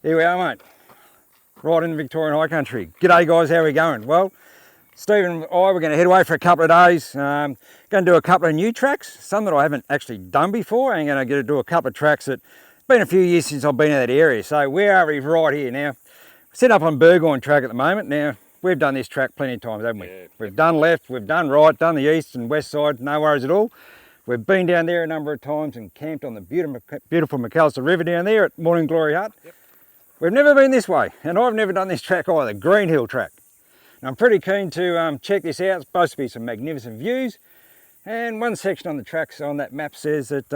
Here we are, mate. Right in the Victorian High Country. G'day guys, how are we going? Well, Stephen and I, we're going to head away for a couple of days. Going to do a couple of new tracks, some that I haven't actually done before. I'm going to do a couple of tracks that been a few years since I've been in that area. So where are we? Right here now. Set up on Burgoyne track at the moment. Now, we've done this track plenty of times, haven't we? Yeah. We've done left, we've done right, done the east and west side, no worries at all. We've been down there a number of times and camped on the beautiful Macalister River down there at Howitt Hut. Yep. We've never been this way, and I've never done this track either, Green Hill track. And I'm pretty keen to check this out. It's supposed to be some magnificent views. And one section on the tracks on that map says that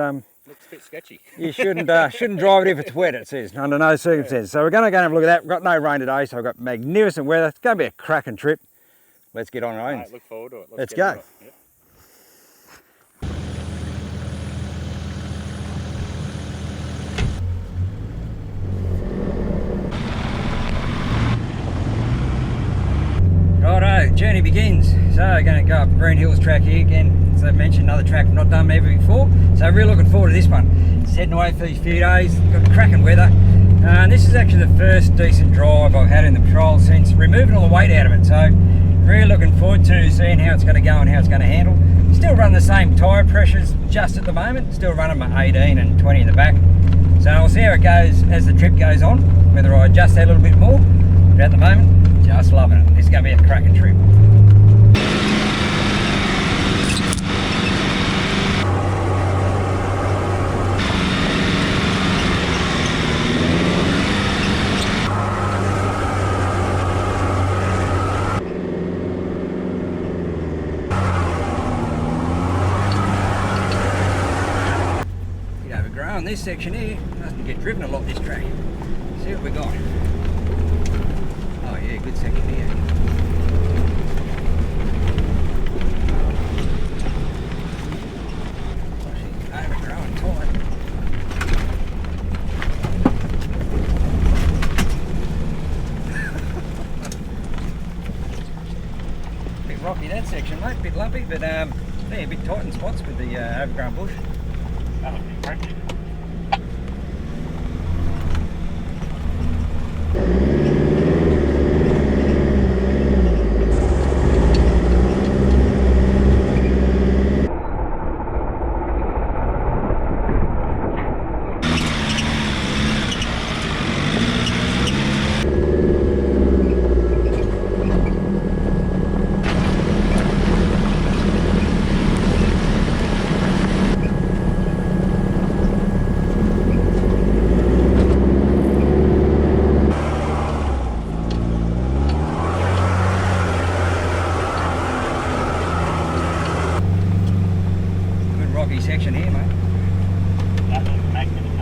Looks a bit sketchy. you shouldn't drive it if it's wet, it says, under no circumstances. So we're going to go and have a look at that. We've got no rain today, so we've got magnificent weather. It's going to be a cracking trip. Let's get on our own. Look forward to it. Let's go. Yep. Righto, journey begins. So we're going to go up Green Hills track here again. As I mentioned, another track I've not done ever before. So really looking forward to this one. It's heading away for these few days. Got cracking weather. And this is actually the first decent drive I've had in the patrol since removing all the weight out of it. So really looking forward to seeing how it's going to go and how it's going to handle. Still running the same tyre pressures just at the moment. Still running my 18 and 20 in the back. So I'll see how it goes as the trip goes on, whether I adjust that a little bit more. But at the moment, just loving it. This is going to be a cracking trip. Get overgrown this section here. Doesn't get driven a lot this track. See what we got. Oh yeah, good section here. Overgrown tight. Bit rocky that section, mate. Bit lumpy, but yeah, a bit tight in spots with the overgrown bush. That'll be cracking. Section here, mate. That was magnificent.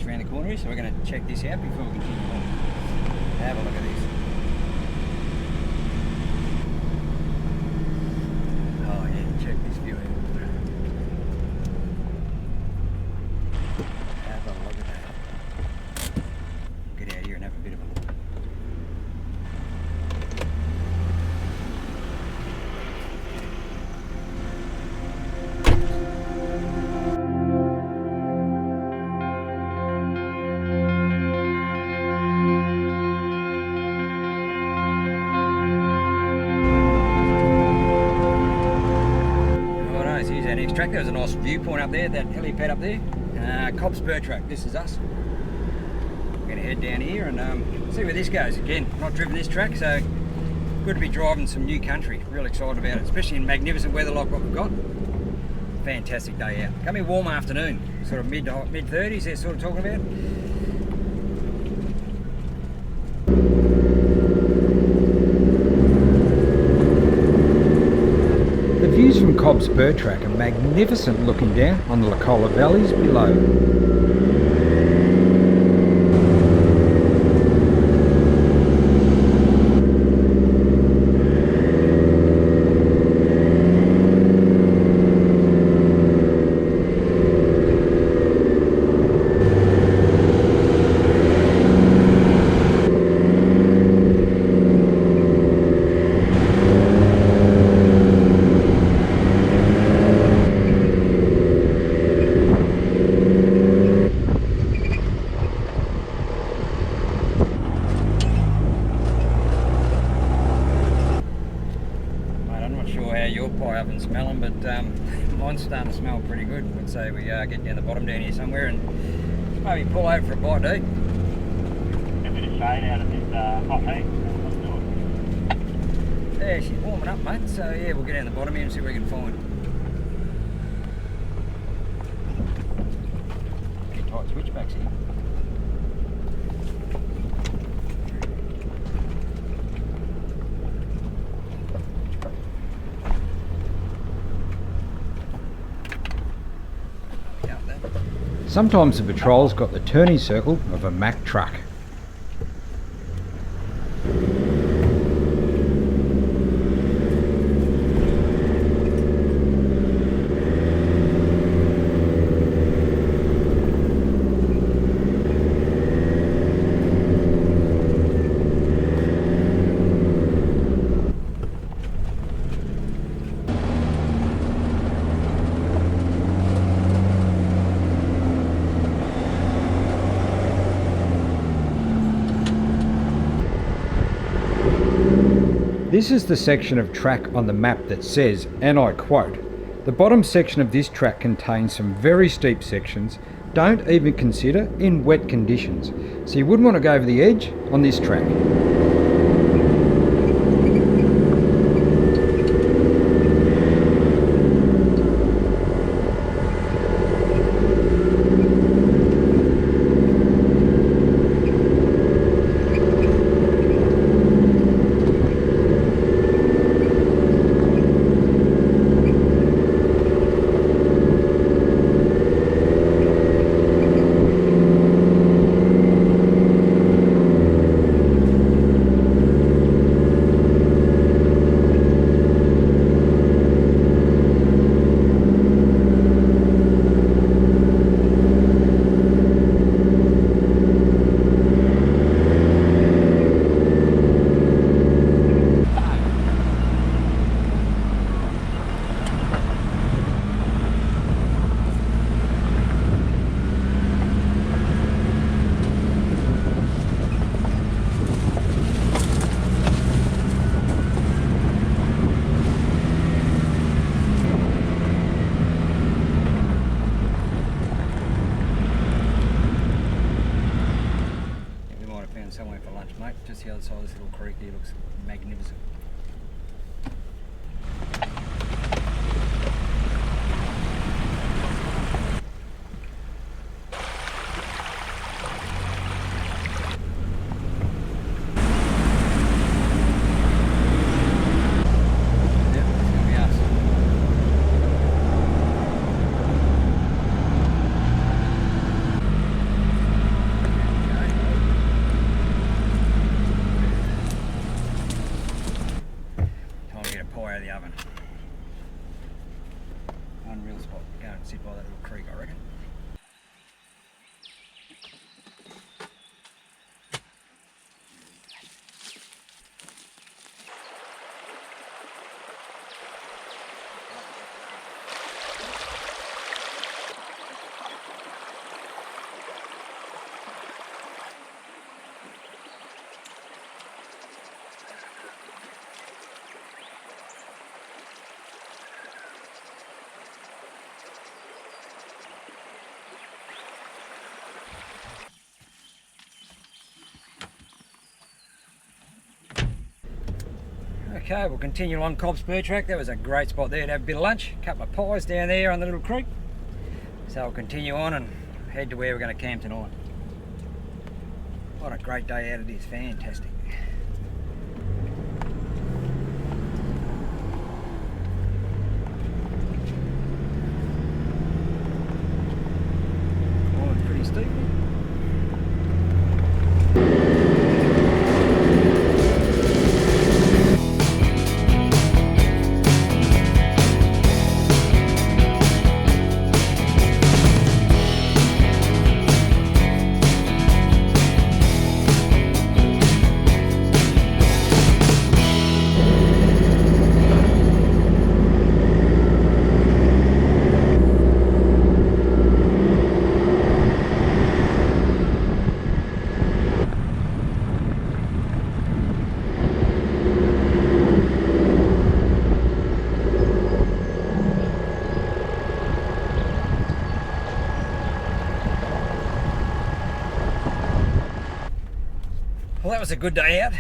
Around the corner here, so we're going to check this out before we continue on. Have a look at this. Oh yeah, check this view out. Have a look at that. Get out here and have a bit of a look. Next track, there's a nice viewpoint up there, that helipad up there. Cobb Spur track, this is us. We're going to head down here and see where this goes. Again, not driven this track, so good to be driving some new country. Real excited about it, especially in magnificent weather like what we've got. fantastic day out. Gonna be a warm afternoon, sort of mid 30s. They're sort of talking about. The views from Cobb's Spur Track are magnificent, looking down on the Licola valleys below. Smelling, but mine's starting to smell pretty good. I'd say we get down the bottom down here somewhere and maybe pull over for a bite, dude. A bit of shade out of this hot heat. Let's do it. Yeah, she's warming up, mate. So yeah, we'll get down the bottom here and see what we can find. Pretty tight switchbacks here. Sometimes the patrol's got the turning circle of a Mack truck. This is the section of track on the map that says, and I quote, "The bottom section of this track contains some very steep sections, don't even consider in wet conditions." So you wouldn't want to go over the edge on this track. Somewhere for lunch, mate. Just the other side of this little creek here looks magnificent. Out of the oven. Unreal spot. Go and sit by that little creek, I reckon. Okay, we'll continue along Cobb Spur track. That was a great spot there to have a bit of lunch. A couple of pies down there on the little creek. So we'll continue on and head to where we're going to camp tonight. What a great day out it is, fantastic. Climbing pretty steeply. Well, that was a good day out.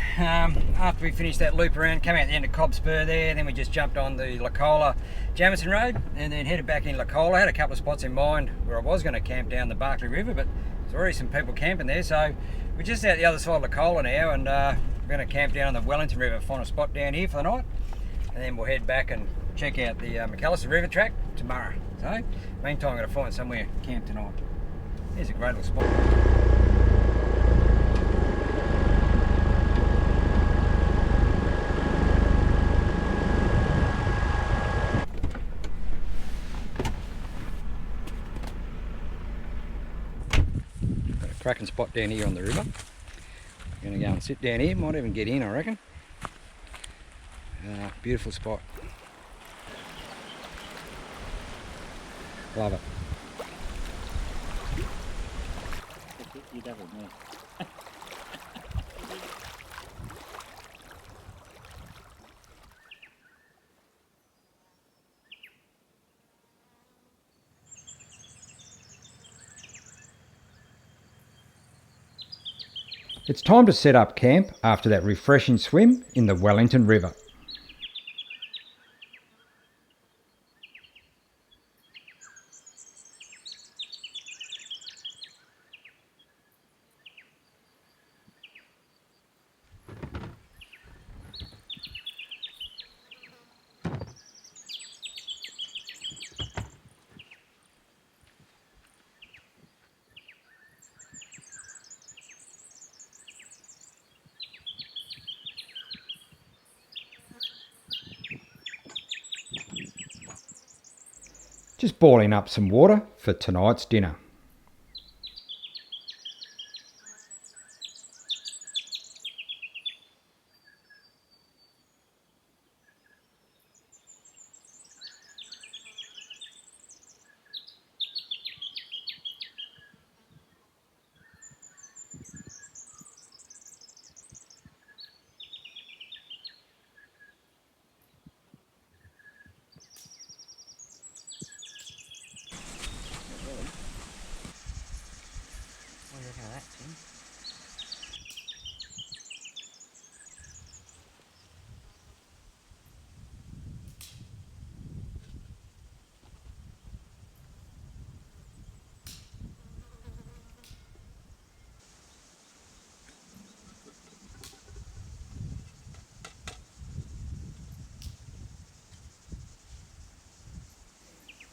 After we finished that loop around, came out the end of Cobb Spur there, then we just jumped on the Licola Jamison Road and then headed back in Licola. I had a couple of spots in mind where I was going to camp down the Barkley River, but there's already some people camping there, so we're just out the other side of Licola now, and we're going to camp down on the Wellington River, find a spot down here for the night, and then we'll head back and check out the Macalister River track tomorrow. So, meantime, I'm going to find somewhere to camp tonight. There's a great little spot. Cracking spot down here on the river. I'm going to go and sit down here, might even get in, I reckon. Beautiful spot. Love it. You doubled me. It's time to set up camp after that refreshing swim in the Wellington River. Just boiling up some water for tonight's dinner.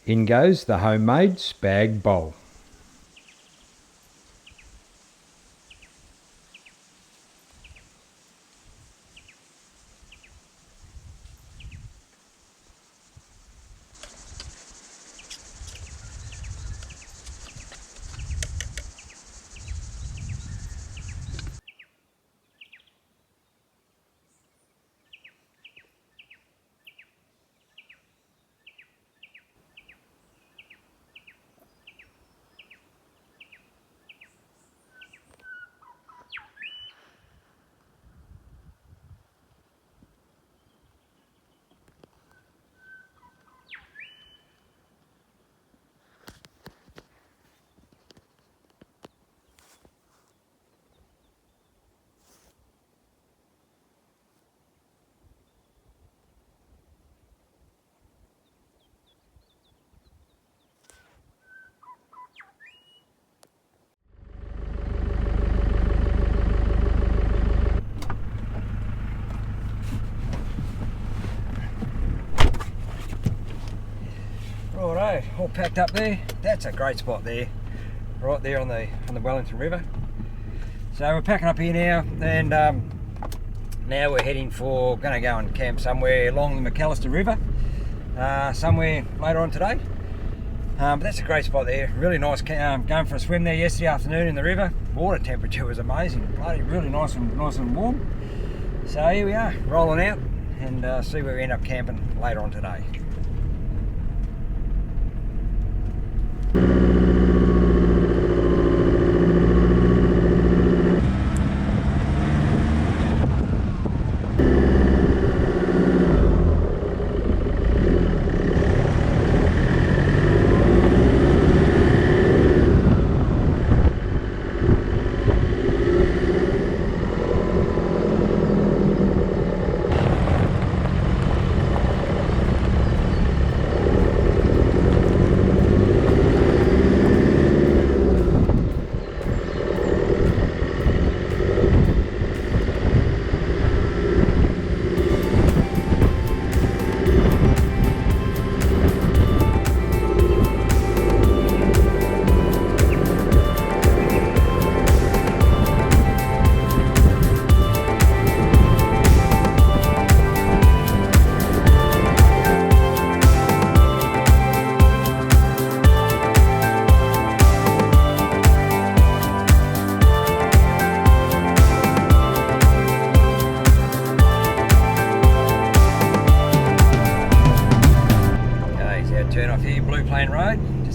In goes the homemade spag bowl. So all packed up there. That's a great spot there, right there on the Wellington River. So we're packing up here now, and now we're heading for, going to go and camp somewhere along the Macalister River, somewhere later on today. But that's a great spot there. Really nice. Going for a swim there yesterday afternoon in the river. Water temperature was amazing. Bloody really nice and warm. So here we are, rolling out, and see where we end up camping later on today.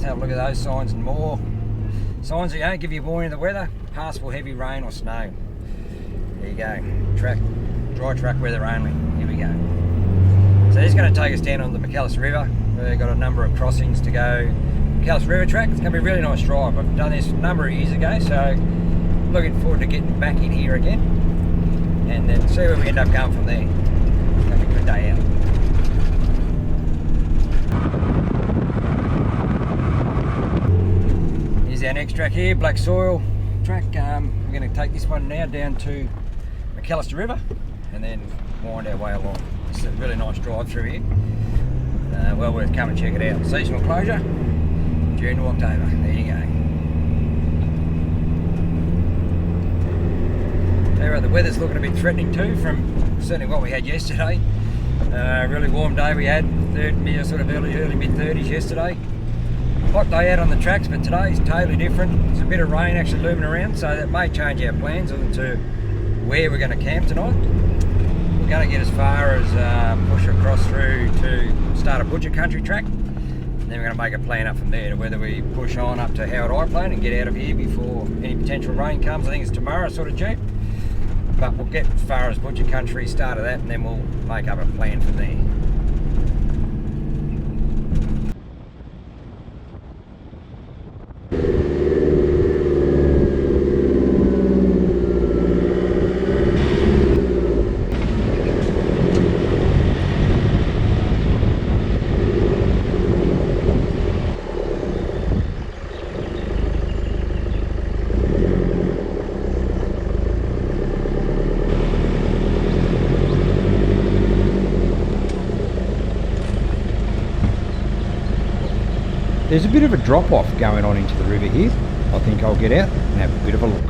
Have a look at those signs and more. Signs that don't give you a warning of the weather, passable heavy rain or snow. There you go. Dry track weather only. Here we go. So this is going to take us down on the Macalister River. We've got a number of crossings to go. Macalister River track. It's going to be a really nice drive. I've done this a number of years ago, so looking forward to getting back in here again and then see where we end up going from there. It's going to be a good day out. Our next track here, black soil track. We're going to take this one now down to Macalister River and then wind our way along. It's a really nice drive through here. Well worth coming and check it out. Seasonal closure, June to October. There you go. Tell you what, the weather's looking a bit threatening too, from certainly what we had yesterday. Really warm day we had, sort of early mid 30s yesterday. Hot day out on the tracks, but today's totally different. There's a bit of rain actually looming around, so that may change our plans as to where we're going to camp tonight. We're going to get as far as push across through to start a butcher country track, and then we're going to make a plan up from there to whether we push on up to Howitt High Plains and get out of here before any potential rain comes. I think it's tomorrow sort of due, but we'll get as far as butcher country, start of that, and then we'll make up a plan from there. There's a bit of a drop-off going on into the river here. I think I'll get out and have a bit of a look.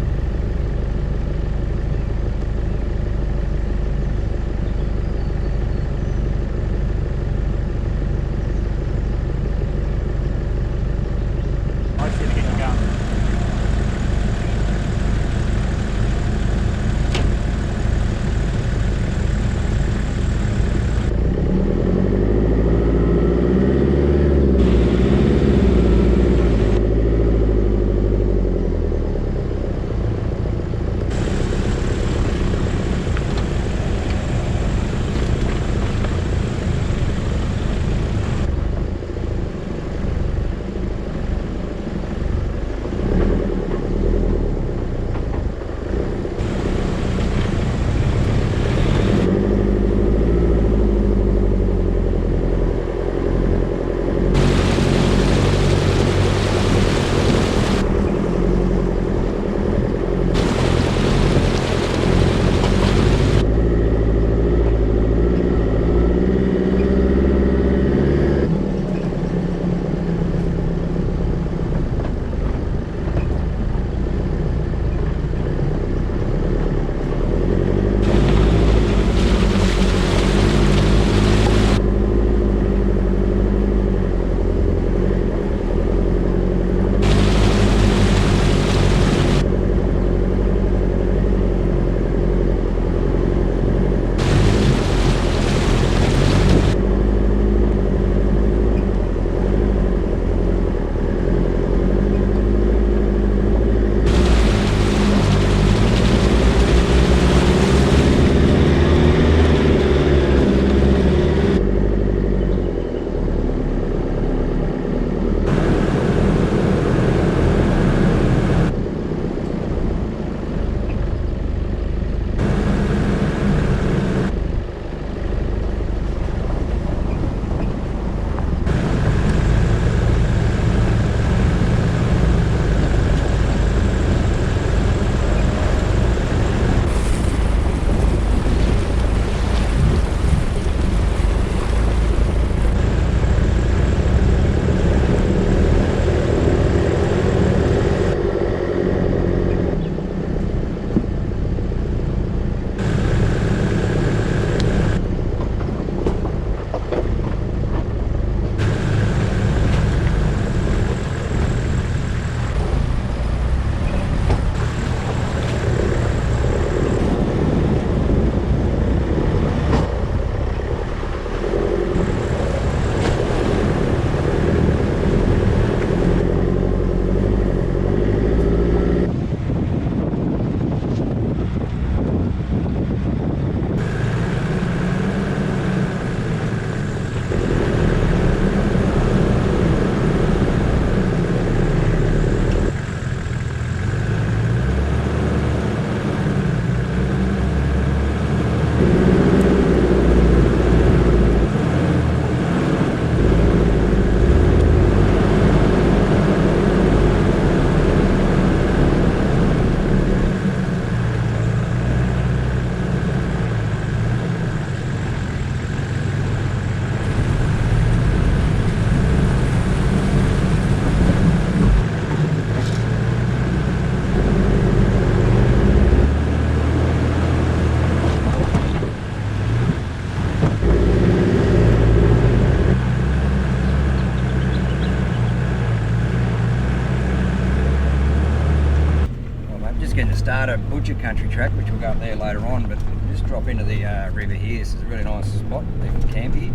Butcher Country track, which we'll go up there later on, but we'll just drop into the river here. This is a really nice spot. You can camp here.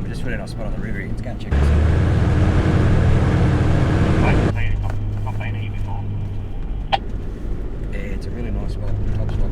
Just a really nice spot on the river here. Let's go and check this out. Not been here before. Yeah, it's a really nice spot, top spot.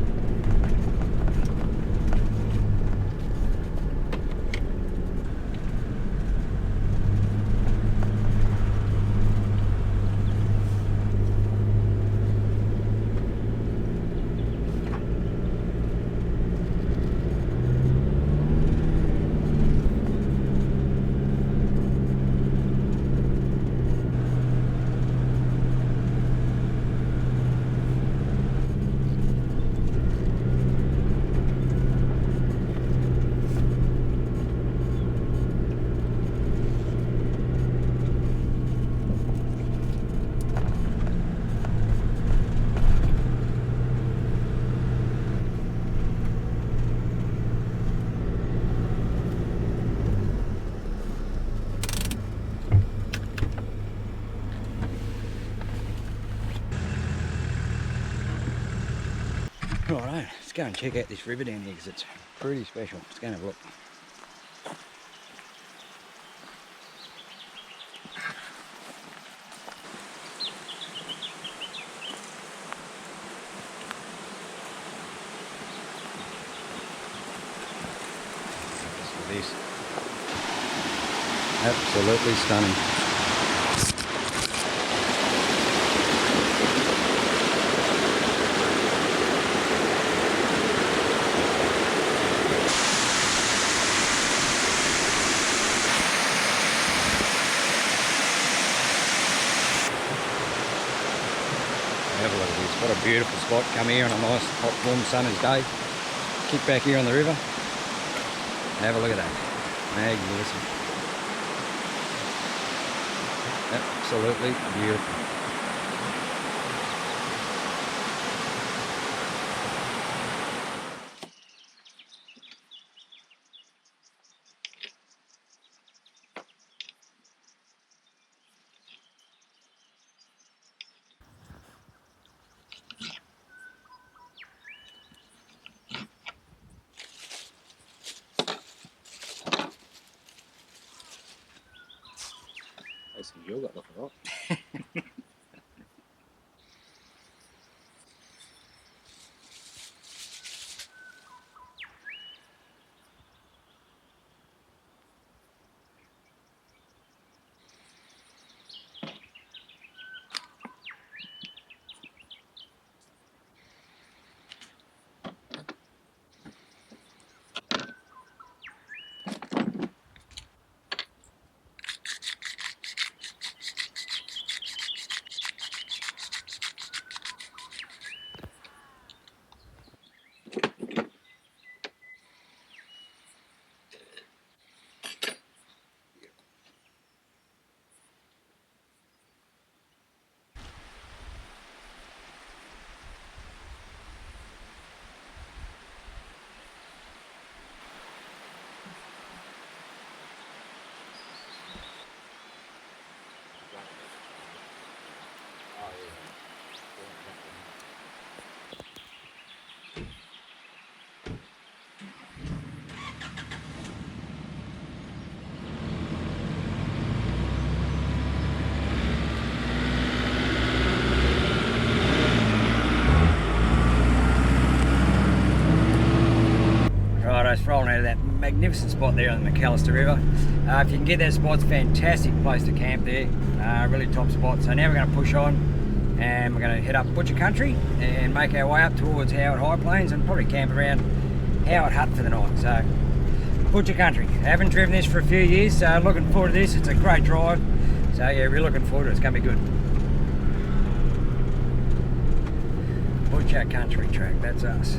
Righto, let's go and check out this river down here because it's pretty special. Let's go and have a look. Look at this. Absolutely stunning. Have a look at this. What a beautiful spot. Come here on a nice hot warm summer's day. Kick back here on the river. Have a look at that. Magnificent. Absolutely beautiful. There's some yogurt looking right. Rolling out of that magnificent spot there on the Macalister River. If you can get that spot, it's a fantastic place to camp there. Really top spot. So now we're going to push on and we're going to head up Butcher Country and make our way up towards Howitt High Plains and probably camp around Howitt Hut for the night. So Butcher Country. I haven't driven this for a few years, so looking forward to this. It's a great drive. So yeah, we're looking forward to it. It's going to be good. Butcher Country track, that's us.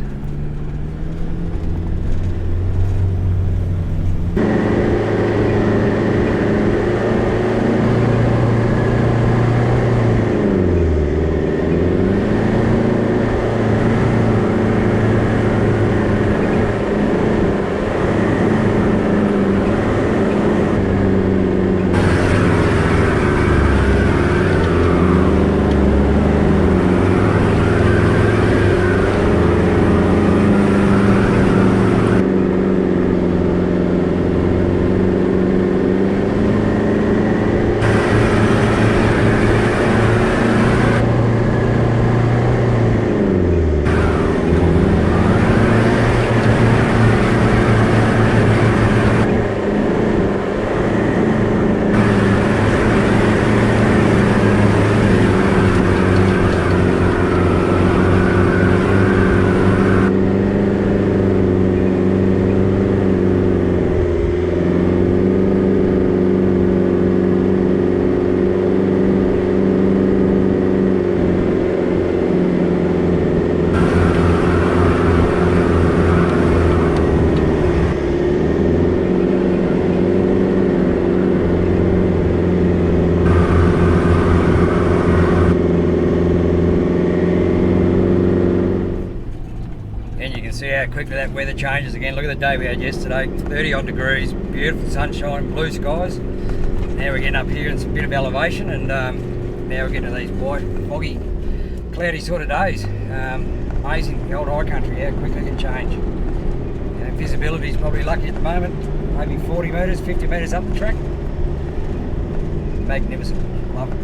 quickly that weather changes again. Look at the day we had yesterday, 30 odd degrees, beautiful sunshine, blue skies. Now we're getting up here in some bit of elevation, and now we're getting to these white, foggy, cloudy sort of days. Amazing, the old high country, how quickly it can change. Visibility is probably lucky at the moment, maybe 40 metres, 50 metres up the track. Magnificent, love it.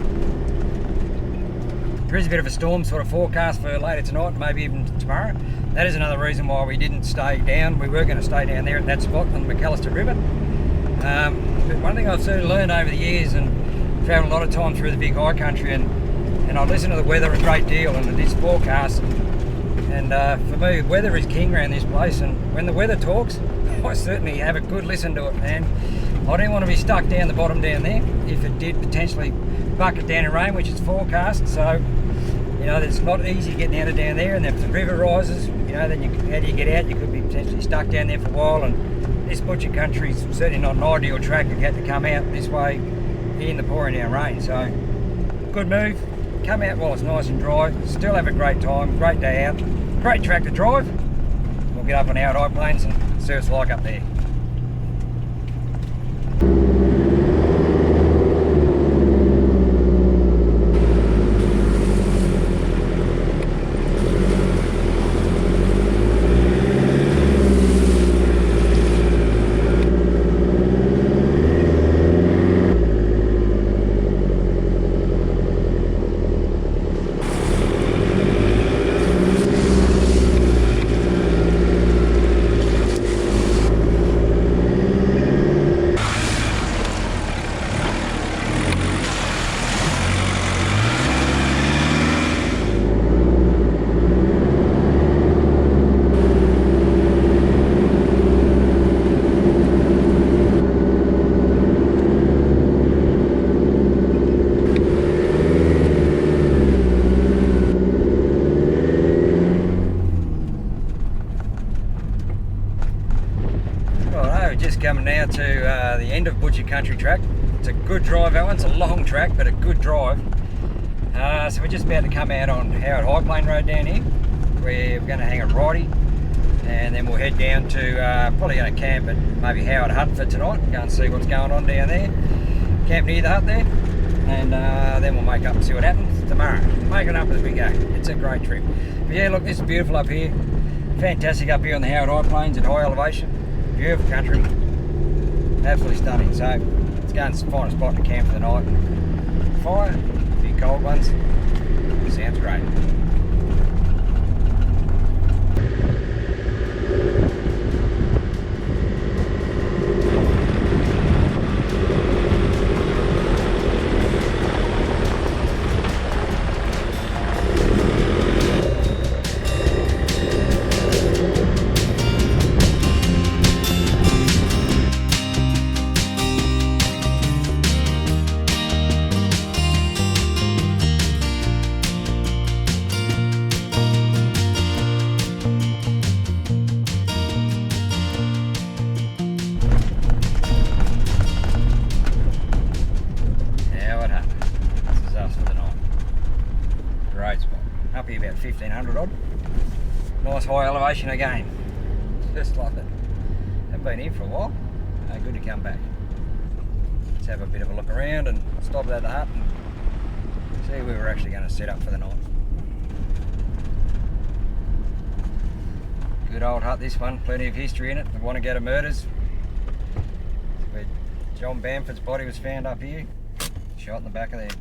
There is a bit of a storm sort of forecast for later tonight, maybe even tomorrow. That is another reason why we didn't stay down. We were going to stay down there at that spot on the Macalister River. But one thing I've certainly learned over the years, and travelled a lot of time through the big high country, and I listen to the weather a great deal, and this forecast. And for me, weather is king around this place, and when the weather talks, I certainly have a good listen to it, man. I don't want to be stuck down the bottom down there if it did potentially bucket down in rain, which is forecast. So, you know, it's not easy getting out of down there, and if the river rises, you know, then how do you get out? You could be potentially stuck down there for a while, and this butcher country is certainly not an ideal track if you had to come out this way in the pouring down rain. So, good move. Come out while it's nice and dry, still have a great time, great day out, great track to drive. We'll get up on Howitt High Plains and see what it's like up there. Coming now to the end of Butcher Country track. It's a good drive, that one. It's a long track, but a good drive. So we're just about to come out on Howitt High Plain Road down here. We're going to hang a righty, and then we'll head down to, probably going to camp at maybe Howitt Hut for tonight. Go and see what's going on down there. Camp near the hut there, and then we'll make up and see what happens tomorrow. Make it up as we go. It's a great trip. But yeah, look, this is beautiful up here. Fantastic up here on the Howitt High Plains at high elevation. Beautiful country. Absolutely stunning. So let's go and find a spot to camp for the night. Fire, a few cold ones. Sounds great. Up here about 1500 odd. Nice high elevation again. Just like it. Haven't been here for a while. Good to come back. Let's have a bit of a look around and stop at the hut and see where we're actually going to set up for the night. Good old hut, this one. Plenty of history in it. The Wonnangatta murders. Where John Bamford's body was found up here. Shot in the back of the head.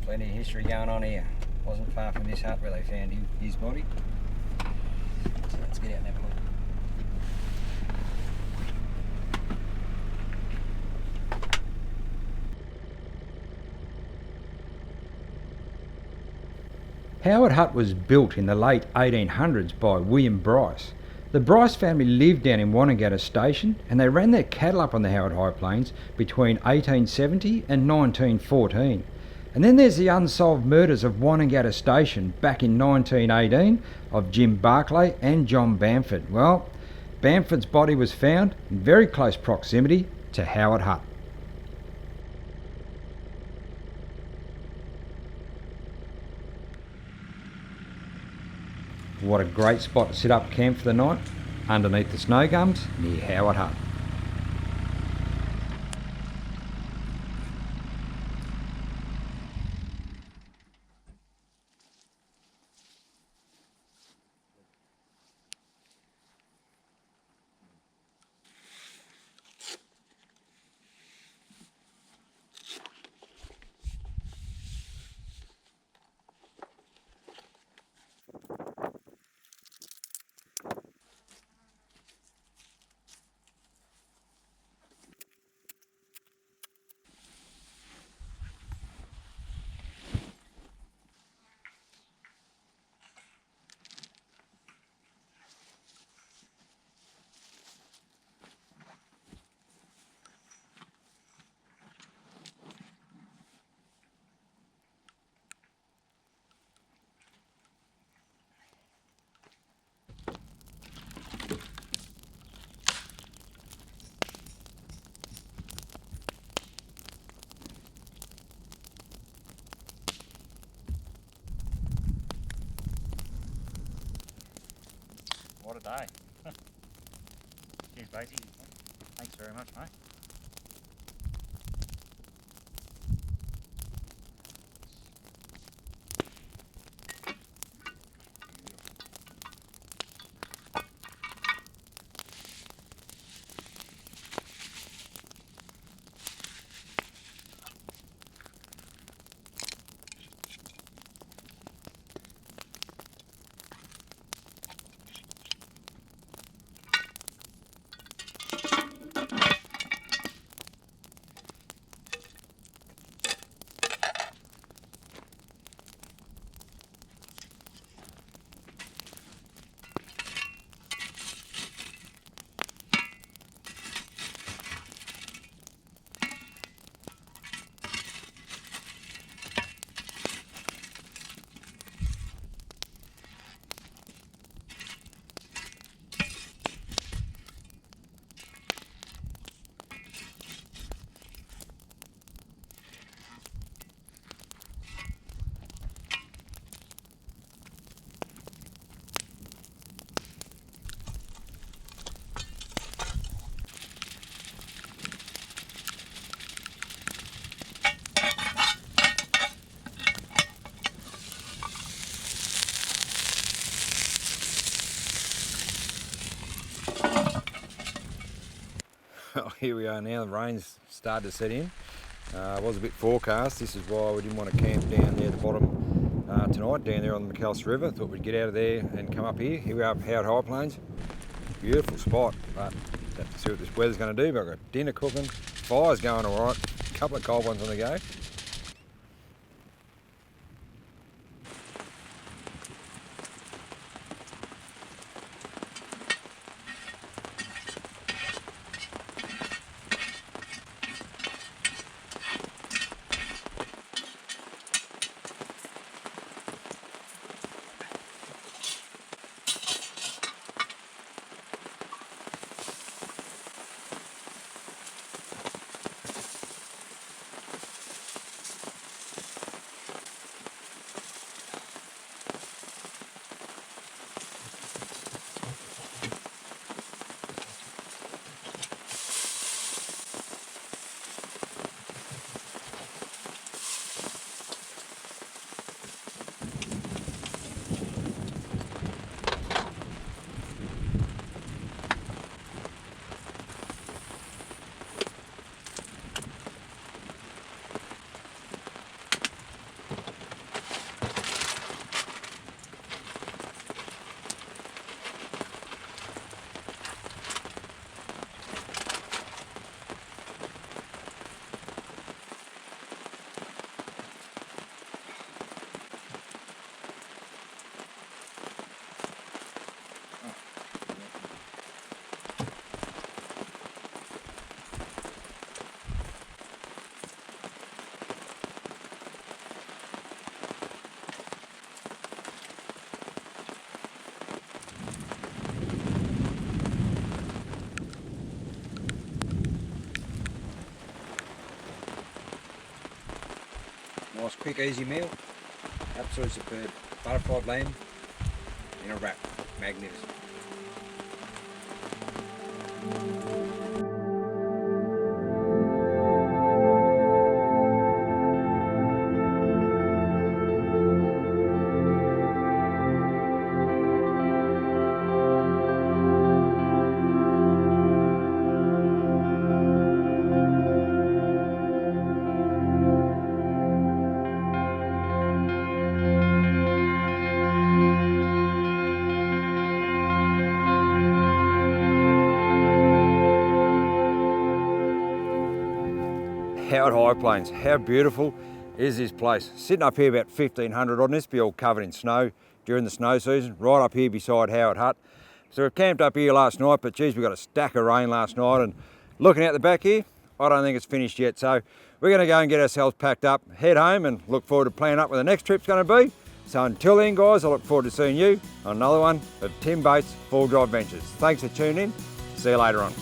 Plenty of history going on here. Wasn't far from this hut where they found his body. So let's get out and have a look. Howitt Hut was built in the late 1800s by William Bryce. The Bryce family lived down in Wonnangatta Station, and they ran their cattle up on the Howitt High Plains between 1870 and 1914. And then there's the unsolved murders of Wonnangatta Station back in 1918 of Jim Barclay and John Bamford. Well, Bamford's body was found in very close proximity to Howitt Hut. What a great spot to sit up camp for the night, underneath the snow gums near Howitt Hut. What a day. Cheers, Bryce. Thanks very much, mate. Well, here we are now, the rain's started to set in. It was a bit forecast. This is why we didn't want to camp down there at the bottom tonight, down there on the Macalister River. Thought we'd get out of there and come up here. Here we are up Howitt High Plains. Beautiful spot, but have to see what this weather's going to do. But I've got dinner cooking, fire's going all right, a couple of cold ones on the go. Nice, quick, easy meal. Absolutely superb. Butterfly lamb. in a wrap. Magnificent. Howitt High Plains, how beautiful is this place? Sitting up here about 1500 on this, be all covered in snow during the snow season, right up here beside Howitt Hut. So we camped up here last night, but geez, we got a stack of rain last night, and looking out the back here, I don't think it's finished yet. So we're gonna go and get ourselves packed up, head home, and look forward to planning up where the next trip's gonna be. So until then guys, I look forward to seeing you on another one of Tim Bates' 4Wheel Drive Ventures. Thanks for tuning in, see you later on.